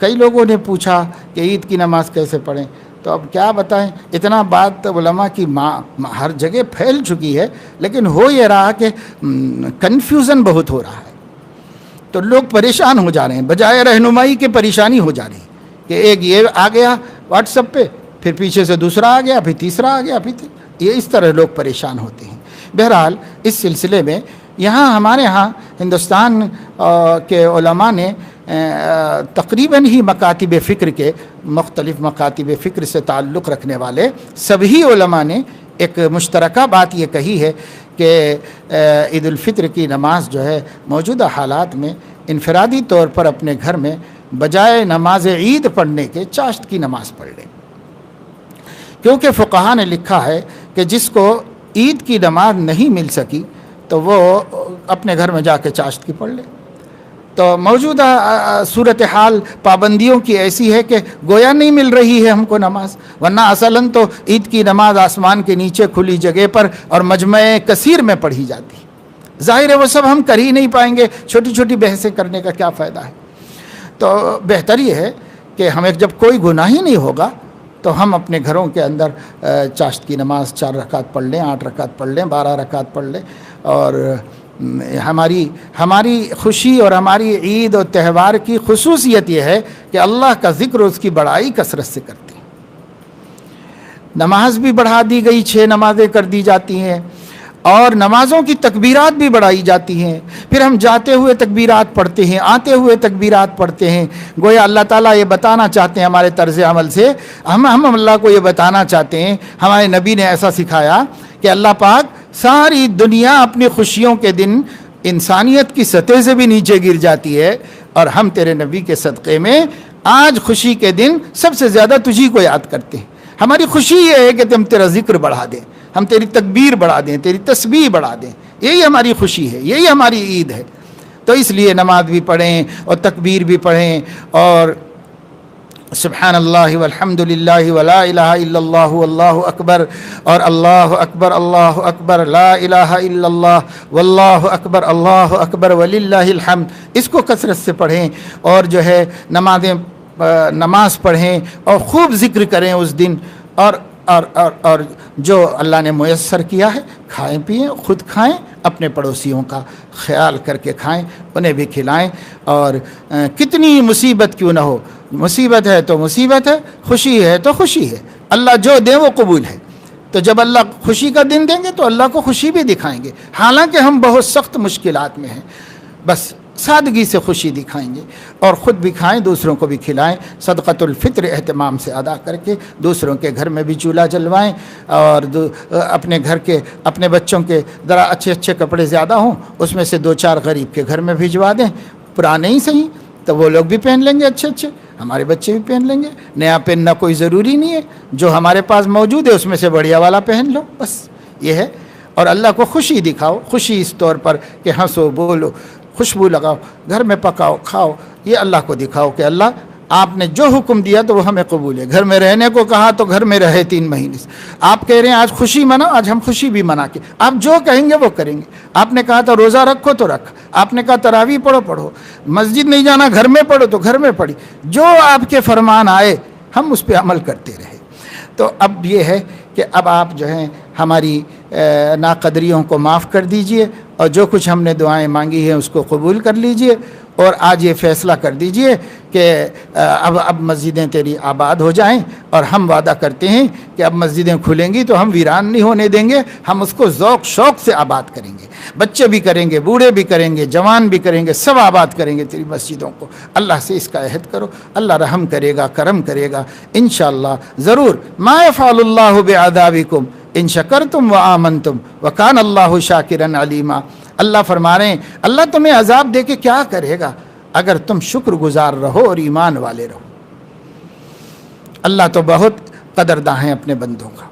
کئی لوگوں نے پوچھا کہ عید کی نماز کیسے پڑھیں، تو اب کیا بتائیں، اتنا بات علماء کی ہر جگہ پھیل چکی ہے، لیکن ہو یہ رہا کہ کنفیوژن بہت ہو رہا ہے، تو لوگ پریشان ہو جا رہے ہیں، بجائے رہنمائی کے پریشانی ہو جا رہی ہے کہ ایک یہ آ گیا واٹس ایپ پہ، پھر پیچھے سے دوسرا آ گیا، پھر تیسرا آ گیا، یہ اس طرح لوگ پریشان ہوتے ہیں۔ بہرحال اس سلسلے میں ہمارے ہاں ہندوستان کے علماء نے تقریباً ہی مکاتب فکر کے، مختلف مکاتب فکر سے تعلق رکھنے والے سبھی علماء نے ایک مشترکہ بات یہ کہی ہے کہ عید الفطر کی نماز جو ہے موجودہ حالات میں انفرادی طور پر اپنے گھر میں بجائے نماز عید پڑھنے کے چاشت کی نماز پڑھ لیں، کیونکہ فقہا نے لکھا ہے کہ جس کو عید کی نماز نہیں مل سکی تو وہ اپنے گھر میں جا کے چاشت کی پڑھ لے۔ تو موجودہ صورتحال پابندیوں کی ایسی ہے کہ گویا نہیں مل رہی ہے ہم کو نماز، ورنہ اصلاً تو عید کی نماز آسمان کے نیچے کھلی جگہ پر اور مجمع کثیر میں پڑھی جاتی ہے۔ ظاہر ہے وہ سب ہم کر ہی نہیں پائیں گے، چھوٹی چھوٹی بحثیں کرنے کا کیا فائدہ ہے۔ تو بہتر یہ ہے کہ ہمیں جب کوئی گناہ ہی نہیں ہوگا تو ہم اپنے گھروں کے اندر چاشت کی نماز 4 رکعت پڑھ لیں، 8 رکعت پڑھ لیں، 12 رکعت پڑھ لیں، اور ہماری خوشی اور ہماری عید اور تہوار کی خصوصیت یہ ہے کہ اللہ کا ذکر اور اس کی بڑائی کثرت سے کرتے ہیں۔ نماز بھی بڑھا دی گئی، 6 نمازیں کر دی جاتی ہیں، اور نمازوں کی تکبیرات بھی بڑھائی جاتی ہیں، پھر ہم جاتے ہوئے تکبیرات پڑھتے ہیں، آتے ہوئے تکبیرات پڑھتے ہیں۔ گویا اللہ تعالیٰ یہ بتانا چاہتے ہیں ہمارے طرز عمل سے، ہم اللہ کو یہ بتانا چاہتے ہیں، ہمارے نبی نے ایسا سکھایا کہ اللہ پاک ساری دنیا اپنی خوشیوں کے دن انسانیت کی سطح سے بھی نیچے گر جاتی ہے، اور ہم تیرے نبی کے صدقے میں آج خوشی کے دن سب سے زیادہ تجھی کو یاد کرتے ہیں۔ ہماری خوشی یہ ہے کہ ہم تیرا ذکر بڑھا دیں، ہم تیری تکبیر بڑھا دیں، تیری تسبیح بڑھا دیں، یہی ہماری خوشی ہے، یہی ہماری عید ہے۔ تو اس لیے نماز بھی پڑھیں اور تکبیر بھی پڑھیں، اور سبحان اللہ والحمد للہ ولا الہ الا اللہ واللہ اکبر، اور اللہ اکبر لا الہ الا اللہ واللہ اکبر وللہ الحمد، اس کو کثرت سے پڑھیں، اور جو ہے نماز پڑھیں اور خوب ذکر کریں اس دن، اور جو اللہ نے میسر کیا ہے کھائیں پیئیں، خود کھائیں، اپنے پڑوسیوں کا خیال کر کے کھائیں، انہیں بھی کھلائیں، اور کتنی مصیبت کیوں نہ ہو، مصیبت ہے تو مصیبت ہے، خوشی ہے تو خوشی ہے، اللہ جو دے وہ قبول ہے۔ تو جب اللہ خوشی کا دن دیں گے تو اللہ کو خوشی بھی دکھائیں گے، حالانکہ ہم بہت سخت مشکلات میں ہیں، بس سادگی سے خوشی دکھائیں گے، اور خود بھی کھائیں، دوسروں کو بھی کھلائیں، صدقۃ الفطر اہتمام سے ادا کر کے دوسروں کے گھر میں بھی چولہا جلوائیں، اور اپنے گھر کے اپنے بچوں کے ذرا اچھے کپڑے زیادہ ہوں اس میں سے 2-4 غریب کے گھر میں بھجوا دیں، پرانے ہی صحیح، تو وہ لوگ بھی پہن لیں گے، اچھے ہمارے بچے بھی پہن لیں گے۔ نیا پہننا کوئی ضروری نہیں ہے، جو ہمارے پاس موجود ہے اس میں سے بڑھیا والا پہن لو، بس یہ ہے۔ اور اللہ کو خوشی دکھاؤ، خوشی اس طور پر کہ ہنسو، بولو، خوشبو لگاؤ، گھر میں پکاؤ، کھاؤ، یہ اللہ کو دکھاؤ کہ اللہ آپ نے جو حکم دیا تو وہ ہمیں قبول ہے۔ گھر میں رہنے کو کہا تو گھر میں رہے 3 مہینے سے، آپ کہہ رہے ہیں آج خوشی مناؤ، آج ہم خوشی بھی منا کے، آپ جو کہیں گے وہ کریں گے۔ آپ نے کہا تھا روزہ رکھو تو رکھ، آپ نے کہا تراویح پڑھو، مسجد نہیں جانا گھر میں پڑھو تو گھر میں پڑھی، جو آپ کے فرمان آئے ہم اس پہ عمل کرتے رہے۔ تو اب یہ ہے کہ اب آپ جو ہیں ہماری ناقدریوں کو معاف کر دیجئے، اور جو کچھ ہم نے دعائیں مانگی ہیں اس کو قبول کر لیجئے، اور آج یہ فیصلہ کر دیجئے کہ اب مسجدیں تیری آباد ہو جائیں، اور ہم وعدہ کرتے ہیں کہ اب مسجدیں کھلیں گی تو ہم ویران نہیں ہونے دیں گے، ہم اس کو ذوق شوق سے آباد کریں گے، بچے بھی کریں گے، بوڑھے بھی کریں گے، جوان بھی کریں گے، سب آباد کریں گے تیری مسجدوں کو۔ اللہ سے اس کا عہد کرو، اللہ رحم کرے گا، کرم کرے گا انشاءاللہ ضرور۔ ما یفعل اللہ بعذابکم ان شکرتم وآمنتم وکان اللہ شاکرا علیما۔ اللہ فرما رہے ہیں اللہ تمہیں عذاب دے کے کیا کرے گا اگر تم شکر گزار رہو اور ایمان والے رہو۔ اللہ تو بہت قدرداں ہیں اپنے بندوں کا۔